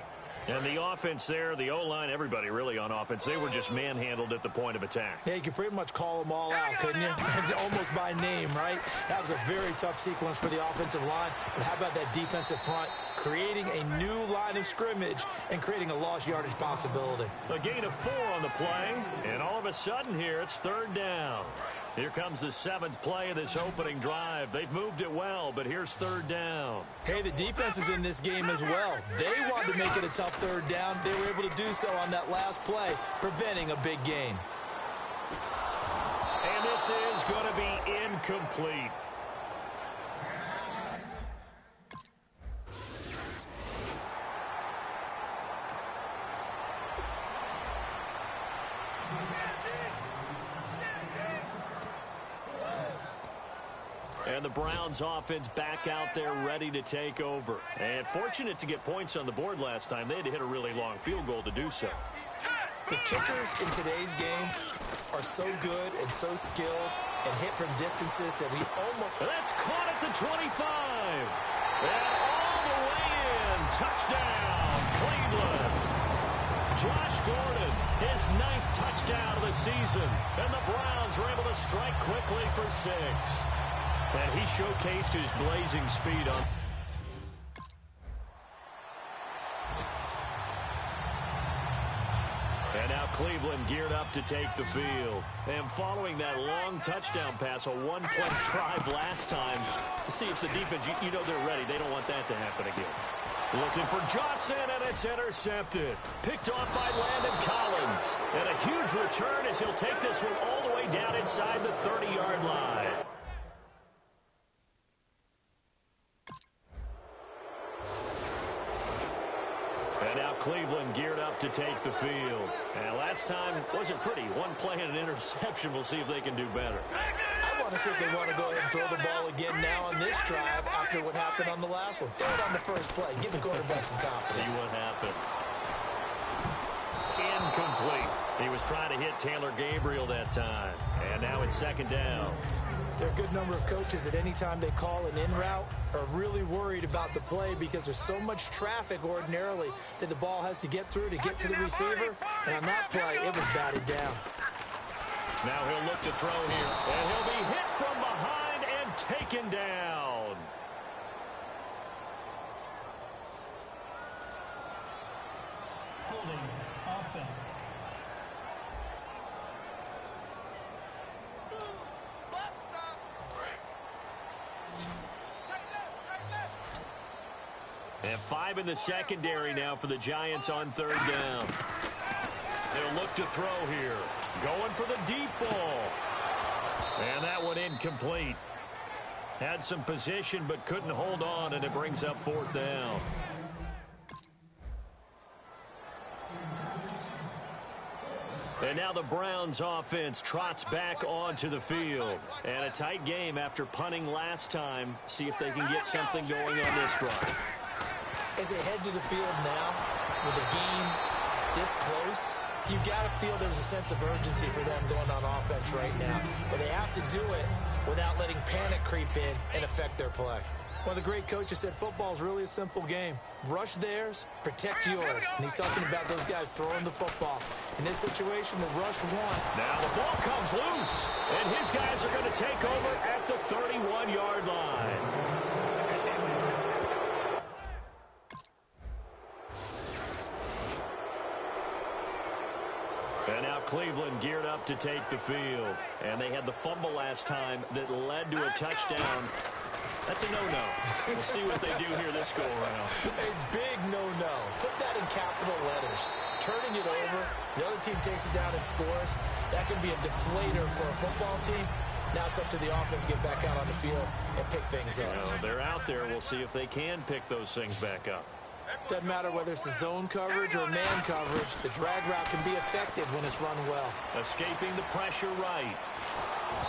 And the offense there, the O-line, everybody really on offense, they were just manhandled at the point of attack. Yeah, you could pretty much call them all out, couldn't you? Almost by name, right? That was a very tough sequence for the offensive line. But how about that defensive front creating a new line of scrimmage and creating a lost yardage possibility? A gain of 4 on the play, and all of a sudden here, it's third down. Here comes the 7th play of this opening drive. They've moved it well, but here's third down. Hey, the defense is in this game as well. They wanted to make it a tough third down. They were able to do so on that last play, preventing a big gain. And this is going to be incomplete. And the Browns offense back out there ready to take over. And fortunate to get points on the board last time. They had to hit a really long field goal to do so. The kickers in today's game are so good and so skilled and hit from distances that we almost... That's caught at the 25. And all the way in. Touchdown, Cleveland. Josh Gordon, his 9th touchdown of the season. And the Browns were able to strike quickly for 6. And he showcased his blazing speed on. And now Cleveland geared up to take the field. And following that long touchdown pass, a one-play drive last time, to see if the defense, you know they're ready. They don't want that to happen again. Looking for Johnson, and it's intercepted. Picked off by Landon Collins. And a huge return as he'll take this one all the way down inside the 30-yard line. And now Cleveland geared up to take the field. And last time wasn't pretty. One play and an interception. We'll see if they can do better. I want to see if they want to go ahead and throw the ball again now on this drive after what happened on the last one. Throw it on the first play. Give the quarterback some confidence. See what happens. Incomplete. He was trying to hit Taylor Gabriel that time. And now it's second down. There are a good number of coaches that any time they call an in route are really worried about the play because there's so much traffic ordinarily that the ball has to get through to get to the receiver. And on that play, it was batted down. Now he'll look to throw here. And he'll be hit from behind and taken down. Holding offense. And 5 in the secondary now for the Giants on third down. They'll look to throw here. Going for the deep ball. And that one incomplete. Had some position but couldn't hold on, and it brings up fourth down. And now the Browns offense trots back onto the field. And a tight game after punting last time. See if they can get something going on this drive. As they head to the field now, with a game this close, you've got to feel there's a sense of urgency for them going on offense right now. But they have to do it without letting panic creep in and affect their play. One of the great coaches said football is really a simple game. Rush theirs, protect yours. And he's talking about those guys throwing the football. In this situation, the rush won. Now the ball comes loose, and his guys are going to take over at the 31-yard line. And now Cleveland geared up to take the field. And they had the fumble last time that led to a touchdown. That's a no-no. We'll see what they do here this go-around. A big no-no. Put that in capital letters. Turning it over, the other team takes it down and scores. That can be a deflator for a football team. Now it's up to the offense to get back out on the field and pick things up. Well, they're out there. We'll see if they can pick those things back up. Doesn't matter whether it's a zone coverage or man coverage. The drag route can be effective when it's run well. Escaping the pressure right.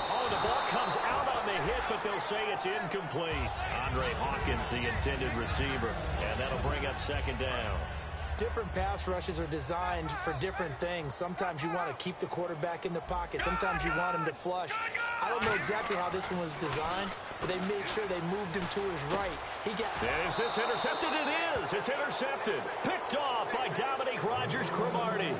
Oh, the ball comes out on the hit, but they'll say it's incomplete. Andre Hawkins, the intended receiver, and that'll bring up second down. Different pass rushes are designed for different things. Sometimes you want to keep the quarterback in the pocket. Sometimes you want him to flush. I don't know exactly how this one was designed, but they made sure they moved him to his right. Is this intercepted? It is. It's intercepted. Picked off by Dominique Rodgers-Cromartie.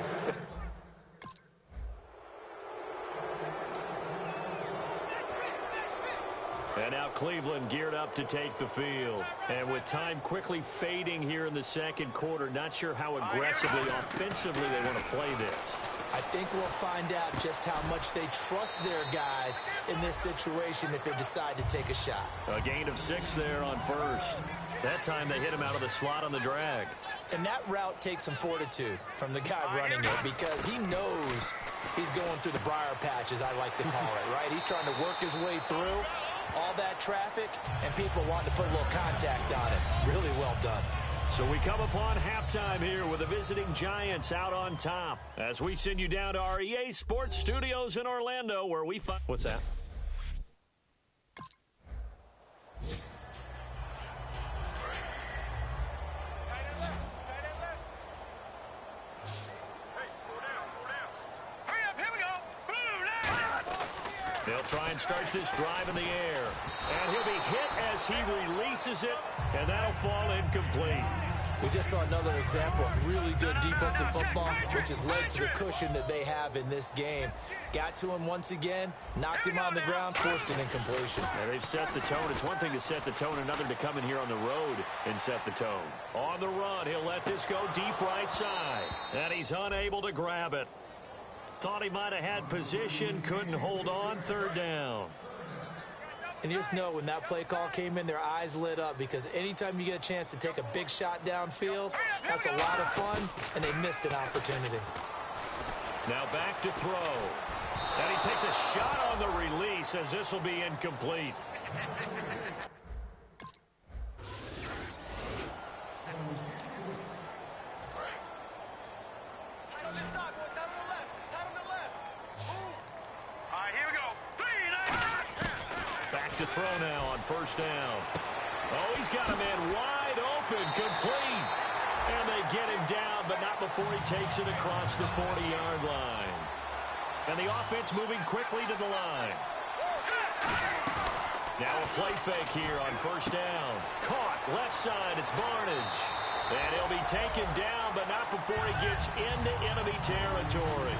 And now Cleveland geared up to take the field. And with time quickly fading here in the second quarter, not sure how aggressively, offensively they want to play this. I think we'll find out just how much they trust their guys in this situation if they decide to take a shot. A gain of 6 there on first. That time they hit him out of the slot on the drag. And that route takes some fortitude from the guy running it because he knows he's going through the briar patch, as I like to call it, right? He's trying to work his way through all that traffic and people wanting to put a little contact on it. Really well done. So we come upon halftime here with the visiting Giants out on top as we send you down to our EA Sports Studios in Orlando where we find... What's that? They'll try and start this drive in the air. And he'll be hit as he releases it, and that'll fall incomplete. We just saw another example of really good defensive football, which has led to the cushion that they have in this game. Got to him once again, knocked him on the ground, forced an incompletion. And they've set the tone. It's one thing to set the tone, another to come in here on the road and set the tone. On the run, he'll let this go deep right side. And he's unable to grab it. Thought he might have had position, couldn't hold on, third down. And you just know when that play call came in, their eyes lit up because anytime you get a chance to take a big shot downfield, that's a lot of fun, and they missed an opportunity. Now back to throw. And he takes a shot on the release as this will be incomplete. To throw now on first down. Oh, he's got a man wide open, complete. And they get him down, but not before he takes it across the 40-yard line. And the offense moving quickly to the line. Now a play fake here on first down. Caught, left side, it's Barnage. And he'll be taken down, but not before he gets into enemy territory.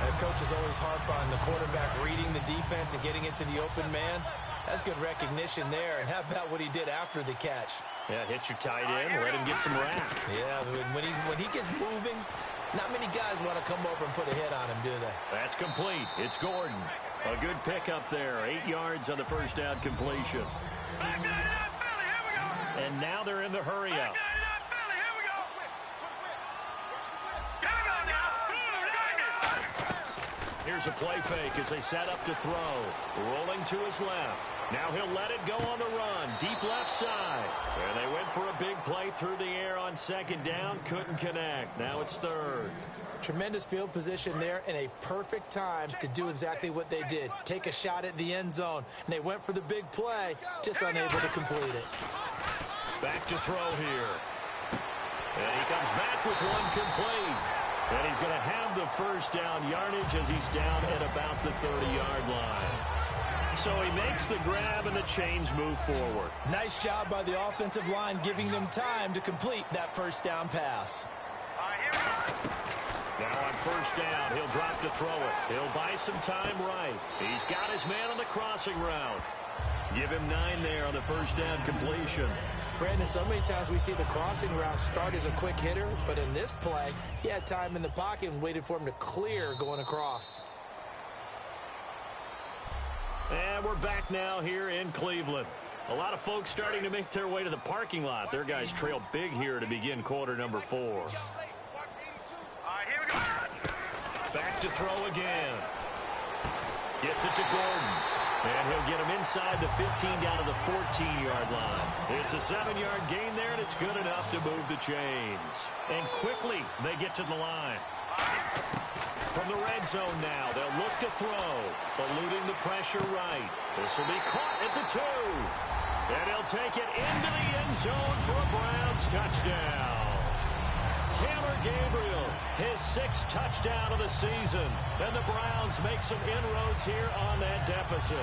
And coaches always harp on the quarterback reading the defense and getting into the open man. That's good recognition there. And how about what he did after the catch? Yeah, hit your tight end, let him get some rap. Yeah, when he gets moving, not many guys want to come over and put a hit on him, do they? That's complete. It's Gordon. A good pickup there. 8 yards on the first down completion. And now they're in the hurry-up. Here's a play fake as they set up to throw. Rolling to his left. Now he'll let it go on the run. Deep left side. And they went for a big play through the air on second down. Couldn't connect. Now it's third. Tremendous field position there and a perfect time to do exactly what they did. Take a shot at the end zone. And they went for the big play, just unable to complete it. Back to throw here. And he comes back with one complete. And he's going to have the first down yardage as he's down at about the 30-yard line. So he makes the grab and the chains move forward. Nice job by the offensive line giving them time to complete that first down pass. Now on first down, he'll drop to throw it. He'll buy some time right. He's got his man on the crossing route. Give him 9 there on the first down completion. Brandon, so many times we see the crossing route start as a quick hitter, but in this play, he had time in the pocket and waited for him to clear going across. And we're back now here in Cleveland. A lot of folks starting to make their way to the parking lot. Their guys trail big here to begin quarter number 4. All right, here we go. Back to throw again. Gets it to Gordon. And he'll get him inside the 15 down to the 14-yard line. It's a 7-yard gain there, and it's good enough to move the chains. And quickly, they get to the line. From the red zone now, they'll look to throw. Eluding the pressure right. This will be caught at the 2. And he'll take it into the end zone for a Browns touchdown. Taylor Gabriel, his 6th touchdown of the season. And the Browns make some inroads here on that deficit.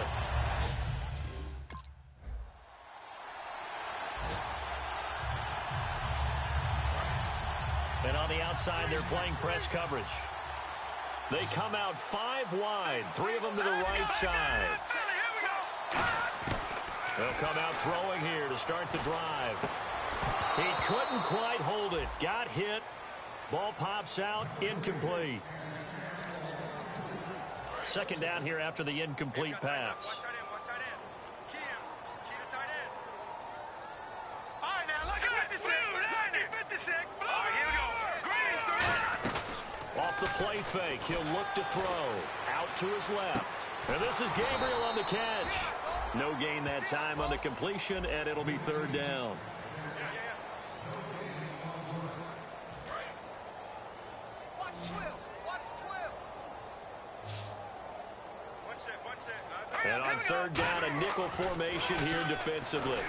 And on the outside, they're playing press coverage. They come out 5 wide, 3 of them to the right side. They'll come out throwing here to start the drive. He couldn't quite hold it. Got hit. Ball pops out. Incomplete. 2nd down here after the incomplete pass. All right, now look at 56. 56. All right, here we go. Off the play fake, he'll look to throw. Out to his left. And this is Gabriel on the catch. No gain that time on the completion, and it'll be 3rd down. And on 3rd down, a nickel formation here defensively.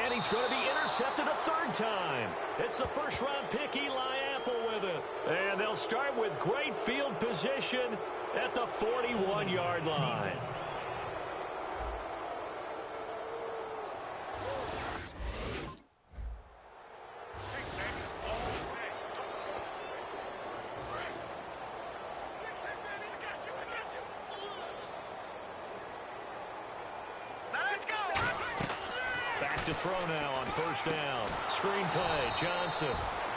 And he's going to be intercepted a 3rd time. It's the 1st-round pick, Eli Apple, with it. And they'll start with great field position at the 41-yard line. To throw now on 1st down. Screen play, Johnson.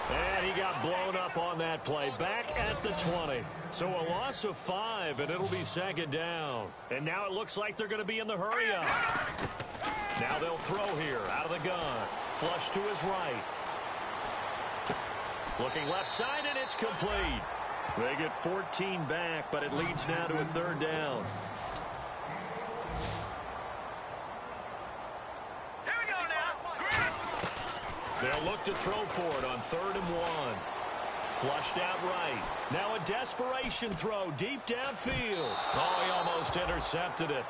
And he got blown up on that play. Back at the 20. So a loss of 5, and it'll be 2nd down. And now it looks like they're going to be in the hurry up. Now they'll throw here out of the gun. Flush to his right. Looking left side, and it's complete. They get 14 back, but it leads now to a 3rd down. They'll look to throw for it on 3rd and 1. Flushed out right. Now a desperation throw deep downfield. Oh, he almost intercepted it.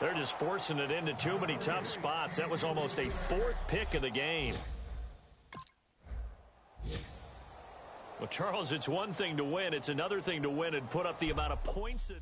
They're just forcing it into too many tough spots. That was almost a 4th pick of the game. Well, Charles, it's one thing to win. It's another thing to win and put up the amount of points that...